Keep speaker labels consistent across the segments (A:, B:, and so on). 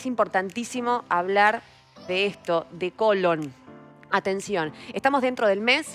A: es importantísimo hablar de esto, de colon. Atención, estamos dentro del mes.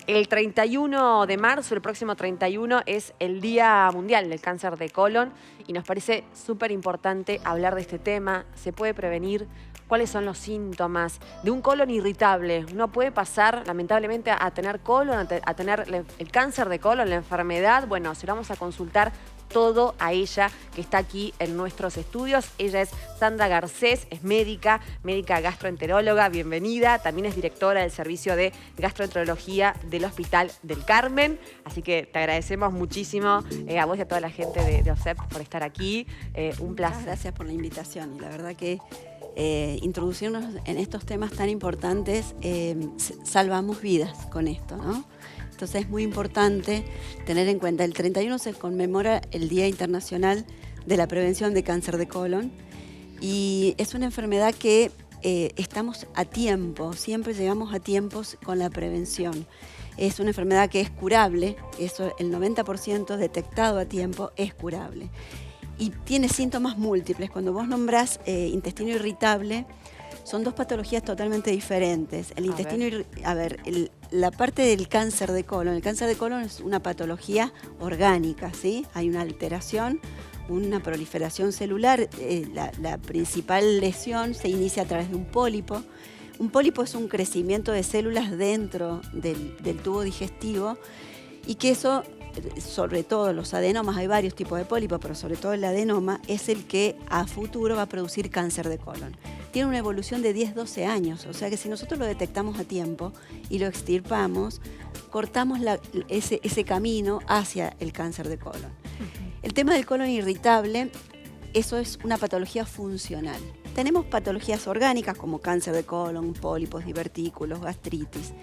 A: El 31 de marzo, el próximo 31, es el Día Mundial del Cáncer de Colon y nos parece súper importante hablar de este tema. ¿Se puede prevenir? ¿Cuáles son los síntomas de un colon irritable? Uno puede pasar, lamentablemente, a tener colon, a tener el cáncer de colon, la enfermedad. Bueno, se lo vamos a consultar todo a ella, que está aquí en nuestros estudios. Ella es Sandra Garcés, es médica gastroenteróloga, bienvenida. También es directora del servicio de gastroenterología del Hospital del Carmen. Así que te agradecemos muchísimo a vos y a toda la gente de OSEP por estar aquí. Un placer.
B: Muchas gracias por la invitación. Y la verdad que introducirnos en estos temas tan importantes, salvamos vidas con esto, ¿no? Entonces es muy importante tener en cuenta, el 31 se conmemora el Día Internacional de la Prevención de Cáncer de Colon y es una enfermedad que estamos a tiempo, siempre llegamos a tiempos con la prevención. Es una enfermedad que es curable, eso, el 90% detectado a tiempo es curable. Y tiene síntomas múltiples. Cuando vos nombrás intestino irritable, son dos patologías totalmente diferentes. El intestino, la parte del cáncer de colon, el cáncer de colon es una patología orgánica, ¿sí? Hay una alteración, una proliferación celular. La principal lesión se inicia a través de un pólipo. Un pólipo es un crecimiento de células dentro del tubo digestivo y que eso, sobre todo los adenomas, hay varios tipos de pólipos, pero sobre todo el adenoma es el que a futuro va a producir cáncer de colon. Tiene una evolución de 10-12 años, o sea que si nosotros lo detectamos a tiempo y lo extirpamos, cortamos ese camino hacia el cáncer de colon. El tema del colon irritable, eso es una patología funcional. Tenemos patologías orgánicas como cáncer de colon, pólipos, divertículos, gastritis,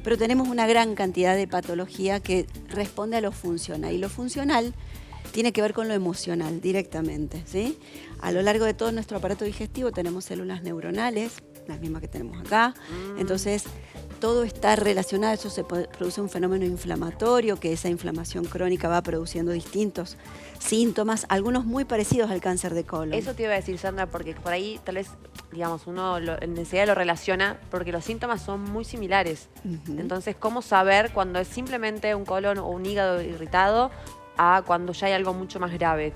B: pero tenemos una gran cantidad de patología que responde a lo funcional. Y lo funcional tiene que ver con lo emocional directamente, ¿sí? A lo largo de todo nuestro aparato digestivo tenemos células neuronales, las mismas que tenemos acá. Entonces, todo está relacionado, eso se produce un fenómeno inflamatorio, que esa inflamación crónica va produciendo distintos síntomas, algunos muy parecidos al cáncer de colon.
A: Eso te iba a decir, Sandra, porque por ahí tal vez, digamos, uno enseguida lo relaciona, porque los síntomas son muy similares. Entonces, ¿cómo saber cuando es simplemente un colon o un hígado irritado a cuando ya hay algo mucho más grave?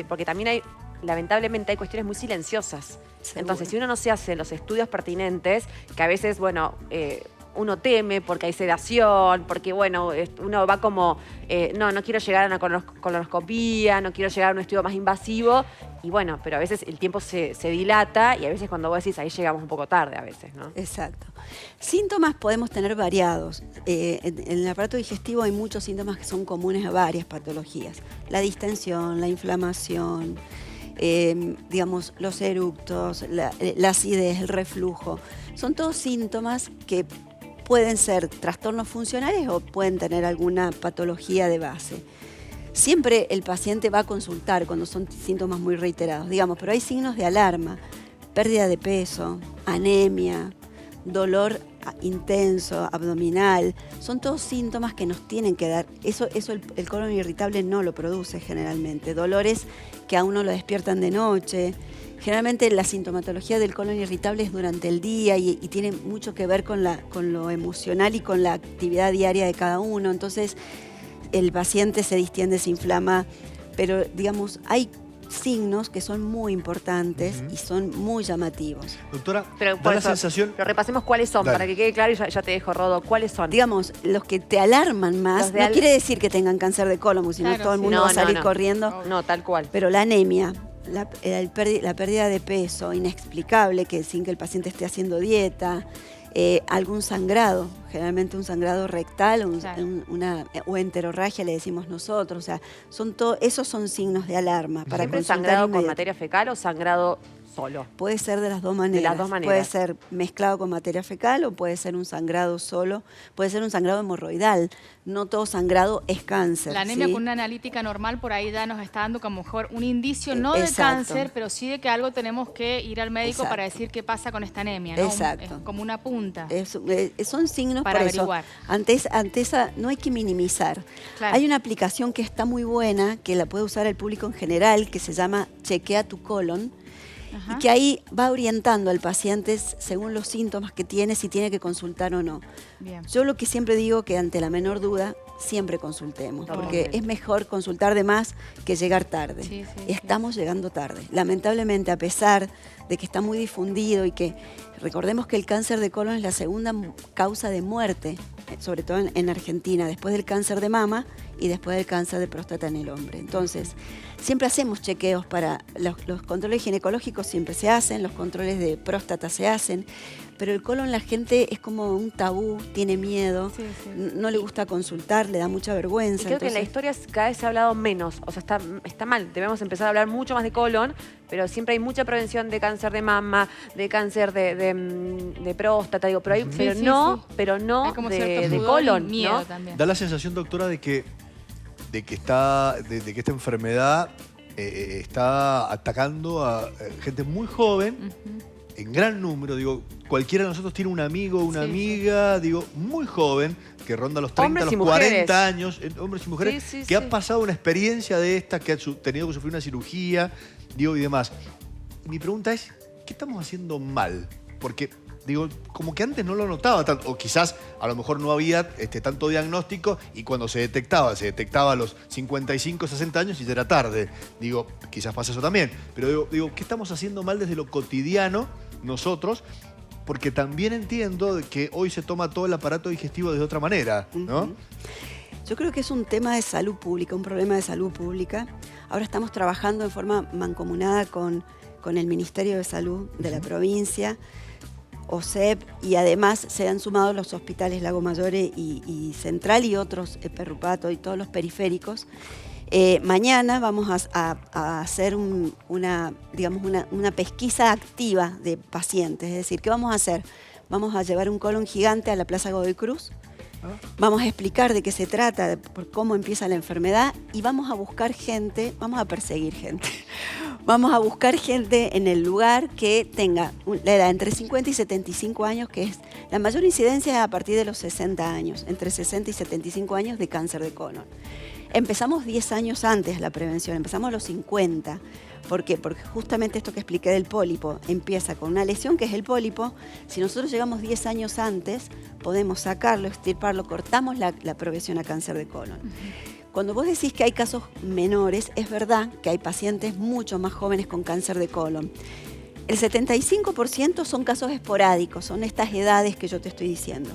A: Porque también hay, lamentablemente, hay cuestiones muy silenciosas.
B: Seguro.
A: Entonces, si uno no se hace los estudios pertinentes, que a veces, bueno, uno teme porque hay sedación, porque, bueno, uno va como, no quiero llegar a una colonoscopía, no quiero llegar a un estudio más invasivo, y bueno, pero a veces el tiempo se dilata y a veces cuando vos decís, ahí llegamos un poco tarde a veces, ¿no?
B: Exacto. Síntomas podemos tener variados. En el aparato digestivo hay muchos síntomas que son comunes a varias patologías. La distensión, la inflamación, digamos, los eructos, la acidez, el reflujo. Son todos síntomas que pueden ser trastornos funcionales o pueden tener alguna patología de base. Siempre el paciente va a consultar cuando son síntomas muy reiterados, digamos, pero hay signos de alarma: pérdida de peso, anemia, dolor intenso, abdominal. Son todos síntomas que nos tienen que dar. Eso el colon irritable no lo produce generalmente. Dolores que a uno lo despiertan de noche. Generalmente la sintomatología del colon irritable es durante el día y tiene mucho que ver con lo emocional y con la actividad diaria de cada uno. Entonces el paciente se distiende, se inflama, pero digamos, hay signos que son muy importantes y son muy llamativos.
C: Doctora,
A: Pero
C: da la sensación...
A: Pero repasemos cuáles son,
C: Dale.
A: para que quede claro y ya te dejo, Rodo. ¿Cuáles son?
B: Digamos, los que te alarman más, no quiere decir que tengan cáncer de colon, porque si no todo el mundo va a salir corriendo.
A: No, tal cual.
B: Pero la anemia, la pérdida de peso inexplicable, que sin que el paciente esté haciendo dieta, algún sangrado, generalmente un sangrado rectal, o enterorragia le decimos nosotros, o sea, esos son signos de alarma. Para
A: ¿Siempre sangrado con materia fecal o sangrado solo?
B: Puede ser de las dos maneras.
A: De las dos maneras.
B: Puede ser mezclado con materia fecal o puede ser un sangrado solo, puede ser un sangrado hemorroidal. No todo sangrado es cáncer.
D: La anemia,
B: ¿sí?
D: con una analítica normal por ahí ya nos está dando como mejor un indicio, no de
B: Exacto.
D: cáncer, pero sí de que algo tenemos que ir al médico
B: Exacto.
D: para decir qué pasa con esta anemia, ¿no?
B: Exacto.
D: Es como una punta.
B: Son signos
D: Para
B: por
D: averiguar.
B: eso. Ante esa no hay que minimizar.
D: Claro.
B: Hay una aplicación que está muy buena, que la puede usar el público en general, que se llama Chequea tu colon.
D: Ajá.
B: y que ahí va orientando al paciente según los síntomas que tiene, si tiene que consultar o no.
D: Bien.
B: Yo lo que siempre digo que ante la menor duda siempre consultemos, porque
A: Totalmente.
B: es mejor consultar de más que llegar tarde.
D: Sí, sí,
B: Y estamos llegando tarde. Lamentablemente, a pesar de que está muy difundido y que recordemos que el cáncer de colon es la segunda causa de muerte, sobre todo en Argentina, después del cáncer de mama y después del cáncer de próstata en el hombre. Entonces, siempre hacemos chequeos para los controles ginecológicos, siempre se hacen, los controles de próstata se hacen, pero el colon la gente es como un tabú, tiene miedo,
D: Sí, sí.
B: no le gusta consultar, le da mucha
A: Y
B: vergüenza.
A: creo que en la
B: entonces-
A: historia cada vez se ha hablado menos, o sea, está mal, debemos empezar a hablar mucho más de colon, pero siempre hay mucha prevención de cáncer de mama, de cáncer de próstata, digo, pero,
D: Sí,
A: pero
D: sí,
A: no,
D: sí.
A: pero no
D: Hay como
A: de
D: cierto pudor
A: colon,
D: y miedo
A: ¿no?
D: también.
C: Da la sensación, doctora, de que esta enfermedad está atacando a gente muy joven,
D: Ujú.
C: en gran número. Digo, cualquiera de nosotros tiene un amigo, una
D: Sí, sí.
C: amiga, digo, muy joven, que ronda los 30,
A: Hombres y
C: los
A: mujeres.
C: 40 años, hombres y mujeres,
A: Sí, sí,
C: que
A: sí.
C: ha pasado una experiencia de esta, que ha tenido que sufrir una cirugía, digo, y demás. Mi pregunta es, ¿qué estamos haciendo mal? Porque, digo, como que antes no lo notaba tanto, o quizás a lo mejor no había tanto diagnóstico y cuando se detectaba a los 55, 60 años y ya era tarde. Digo, quizás pasa eso también. Pero digo, ¿qué estamos haciendo mal desde lo cotidiano nosotros? Porque también entiendo que hoy se toma todo el aparato digestivo de otra manera, ¿no?
B: Ujú. Yo creo que es un tema de salud pública, un problema de salud pública. Ahora estamos trabajando en forma mancomunada con el Ministerio de Salud de la provincia, OSEP, y además se han sumado los hospitales Lago Mayor y Central y otros, Perrupato y todos los periféricos. Mañana vamos a hacer una pesquisa activa de pacientes. Es decir, ¿qué vamos a hacer? Vamos a llevar un colon gigante a la Plaza Godoy Cruz. Vamos a explicar de qué se trata, por cómo empieza la enfermedad y vamos a buscar gente, vamos a perseguir gente. Vamos a buscar gente en el lugar que tenga la edad entre 50 y 75 años, que es la mayor incidencia a partir de los 60 años, entre 60 y 75 años de cáncer de colon. Empezamos 10 años antes la prevención, empezamos a los 50. ¿Por qué? Porque justamente esto que expliqué del pólipo empieza con una lesión que es el pólipo. Si nosotros llegamos 10 años antes, podemos sacarlo, extirparlo, cortamos la progresión a cáncer de colon. Cuando vos decís que hay casos menores, es verdad que hay pacientes mucho más jóvenes con cáncer de colon. El 75% son casos esporádicos, son estas edades que yo te estoy diciendo.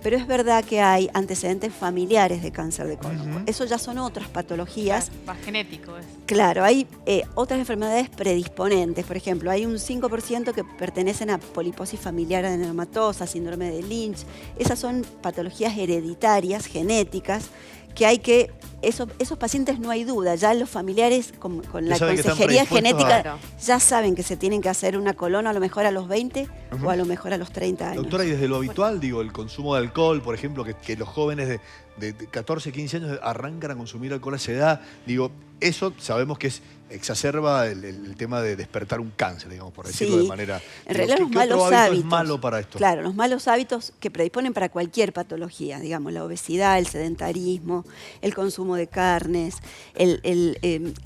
B: Pero es verdad que hay antecedentes familiares de cáncer de colon.
C: Ujú.
B: Eso ya son otras patologías.
D: Claro, más genético es.
B: Claro, hay otras enfermedades predisponentes. Por ejemplo, hay un 5% que pertenecen a poliposis familiar adenomatosa, síndrome de Lynch. Esas son patologías hereditarias, genéticas, que hay que... Esos pacientes no hay duda, ya los familiares con la
C: saben que están
B: consejería
C: predispuestos
B: genética
A: a-
B: ya saben que se tienen que hacer una colon a lo mejor a los 20
C: Ujú.
B: o a lo mejor a los 30 años.
C: Doctora, y desde lo habitual, digo, el consumo de alcohol, por ejemplo, que los jóvenes de 14, 15 años arrancan a consumir alcohol a esa edad, digo, eso sabemos que exacerba el tema de despertar un cáncer, digamos, por decirlo
B: Sí.
C: de manera...
B: En realidad los
C: ¿qué
B: malos
C: otro hábito
B: hábitos.
C: es malo para esto?
B: Claro, los malos hábitos que predisponen para cualquier patología, digamos, la obesidad, el sedentarismo, el consumo de carnes,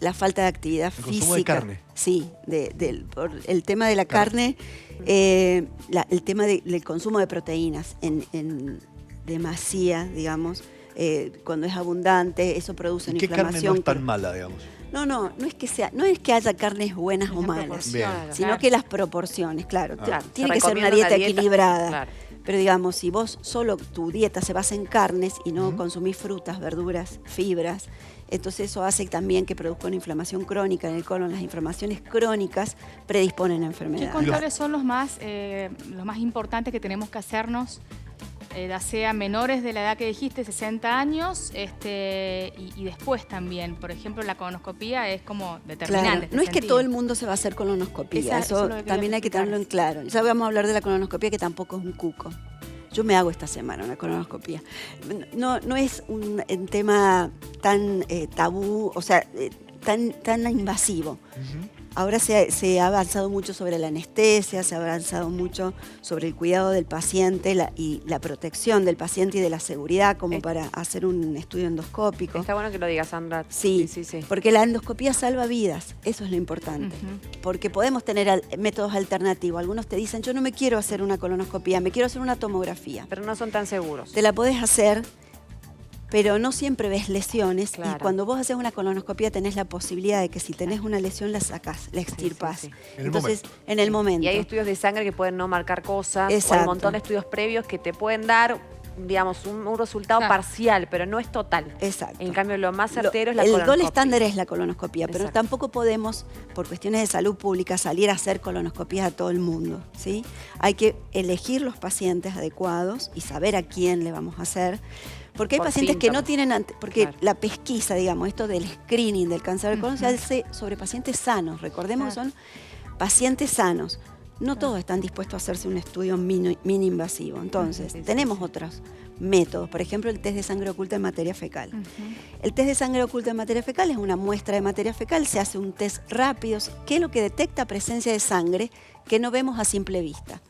B: la falta de actividad
C: ¿El
B: física.
C: consumo de carne?
B: Sí, por el tema de la carne, el tema del consumo de proteínas en demasía, digamos, cuando es abundante, eso produce una
C: ¿Qué carne no
B: inflamación.
C: es tan mala, digamos?
B: No es que haya carnes buenas o
D: Las
B: malas,
D: proporciones,
C: Bien.
B: sino
D: claro.
B: que las proporciones, claro.
A: Claro,
B: Tiene
A: se
B: que ser una
A: recomienda
B: dieta equilibrada.
A: Claro.
B: Pero digamos, si vos solo tu dieta se basa en carnes y no
C: Ujú.
B: consumís frutas, verduras, fibras, entonces eso hace también que produzca una inflamación crónica en el colon. Las inflamaciones crónicas predisponen a
D: ¿Qué
B: enfermedades.
D: controles son los más importantes que tenemos que hacernos, ya sea menores de la edad que dijiste, 60 años, y después también? Por ejemplo, la colonoscopía es como determinante.
B: Claro,
D: en este
B: no es que
D: sentido.
B: todo el mundo se va a hacer colonoscopia,
D: Eso
B: eso
D: es lo que
B: también
D: quería
B: hay que tenerlo en claro. Ya vamos a hablar de la colonoscopia, que tampoco es un cuco. Yo me hago esta semana una colonoscopia. No es un tema tan tabú, o sea, tan invasivo. Ahora se ha avanzado mucho sobre la anestesia, se ha avanzado mucho sobre el cuidado del paciente y la protección del paciente y de la seguridad, como para hacer un estudio endoscópico.
A: Está bueno que lo digas, Sandra.
B: Sí, porque la endoscopía salva vidas, eso es lo importante. Porque podemos tener métodos alternativos. Algunos te dicen, yo no me quiero hacer una colonoscopía, me quiero hacer una tomografía.
A: Pero no son tan seguros.
B: Te la podés hacer, pero no siempre ves lesiones.
A: Claro.
B: Y cuando vos haces una colonoscopía tenés la posibilidad de que si tenés una lesión la sacás, la extirpás.
A: Sí.
B: Entonces, en el momento.
A: Y hay estudios de sangre que pueden no marcar cosas.
B: Exacto.
A: O hay un montón de estudios previos que te pueden dar, digamos, un resultado parcial, pero no es total.
B: Exacto.
A: En cambio, lo más certero es la colonoscopia.
B: El gol estándar es la colonoscopia, pero
A: Exacto.
B: tampoco podemos, por cuestiones de salud pública, salir a hacer colonoscopías a todo el mundo, ¿sí? Hay que elegir los pacientes adecuados y saber a quién le vamos a hacer. Porque hay
A: Por
B: pacientes que no
A: síntomas.
B: tienen, porque
A: Claro.
B: la pesquisa, digamos, esto del screening del cáncer de colon se hace sobre pacientes sanos. Recordemos que son pacientes sanos. No todos están dispuestos a hacerse un estudio mini invasivo. Entonces, tenemos otros métodos. Por ejemplo, el test de sangre oculta en materia fecal. El test de sangre oculta en materia fecal es una muestra de materia fecal. Se hace un test rápido, que es lo que detecta presencia de sangre que no vemos a simple vista.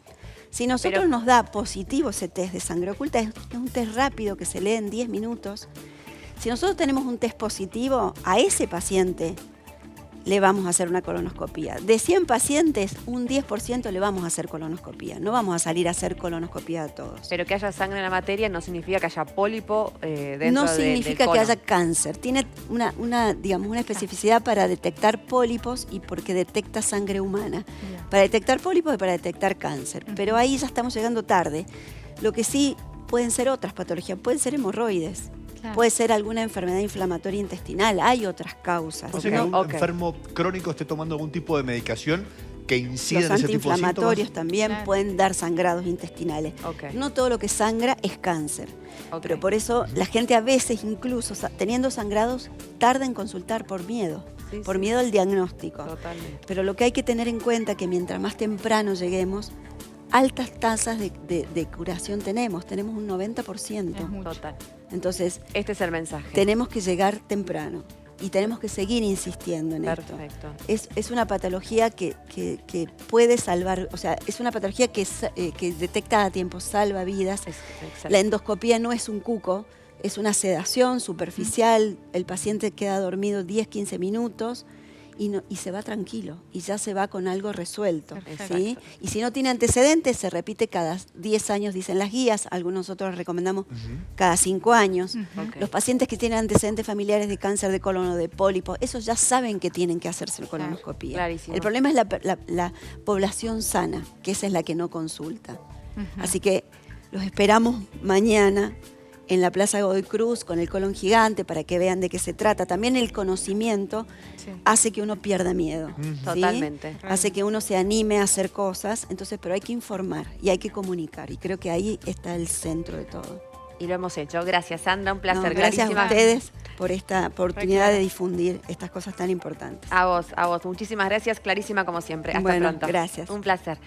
B: Si nosotros nos da positivo ese test de sangre oculta, es un test rápido que se lee en 10 minutos. Si nosotros tenemos un test positivo, a ese paciente le vamos a hacer una colonoscopía. De 100 pacientes, un 10% le vamos a hacer colonoscopía. No vamos a salir a hacer colonoscopía a todos.
A: Pero que haya sangre en la materia no significa que haya pólipo dentro
B: No
A: del
B: significa que
A: colon.
B: haya cáncer. Tiene digamos, una especificidad para detectar pólipos y porque detecta sangre humana. Para detectar pólipos y para detectar cáncer. Pero ahí ya estamos llegando tarde. Lo que sí pueden ser otras patologías, pueden ser hemorroides.
D: Claro.
B: Puede ser alguna enfermedad inflamatoria intestinal. Hay otras causas.
C: O sea, que un enfermo crónico esté tomando algún tipo de medicación que incida
B: Los
C: en ese tipo de síntomas.
B: antiinflamatorios también pueden dar sangrados intestinales. No todo lo que sangra es cáncer. Pero por eso la gente a veces, incluso teniendo sangrados, tarda en consultar por miedo. Por miedo al diagnóstico.
A: Totalmente.
B: Pero lo que hay que tener en cuenta es que mientras más temprano lleguemos, altas tasas de curación tenemos un 90%.
A: Total.
B: Entonces,
A: este es el mensaje.
B: Tenemos que llegar temprano y tenemos que seguir insistiendo en esto. Es una patología que puede salvar, o sea, es una patología que detecta a tiempo, salva vidas. La endoscopía no es un cuco, es una sedación superficial, el paciente queda dormido 10-15 minutos y se va tranquilo y ya se va con algo resuelto. ¿Sí? Y si no tiene antecedentes, se repite cada 10 años, dicen las guías, algunos nosotros recomendamos cada 5 años. Los pacientes que tienen antecedentes familiares de cáncer de colon o de pólipo, esos ya saben que tienen que hacerse la colonoscopía.
A: Clarísimo.
B: El problema es la población sana, que esa es la que no consulta. Así que los esperamos mañana en la Plaza Godoy Cruz con el colon gigante para que vean de qué se trata. También el conocimiento hace que uno pierda miedo. ¿Sí?
A: Totalmente.
B: Hace que uno se anime a hacer cosas. Entonces, pero hay que informar y hay que comunicar. Y creo que ahí está el centro de todo.
A: Y lo hemos hecho. Gracias, Sandra. Un placer.
B: No, gracias
A: Clarísima.
B: a ustedes por esta oportunidad de difundir estas cosas tan importantes.
A: A vos. Muchísimas gracias. Clarísima como siempre. Hasta
B: Bueno,
A: pronto.
B: gracias.
A: Un placer.